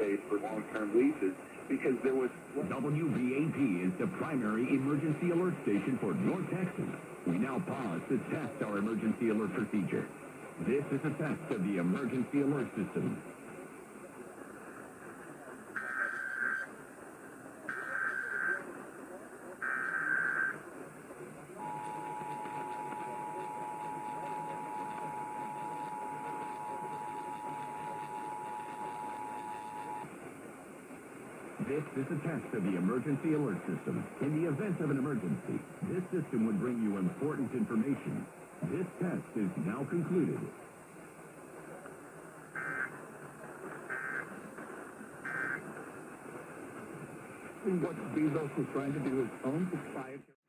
space for long-term leases because there was... WVAP is the primary emergency alert station for North Texas. We now pause to test our emergency alert procedure. This is a test of the emergency alert system. This is a test of the emergency alert system. In the event of an emergency, this system would bring you important information. This test is now concluded. What Bezos was trying to do is own proprietary...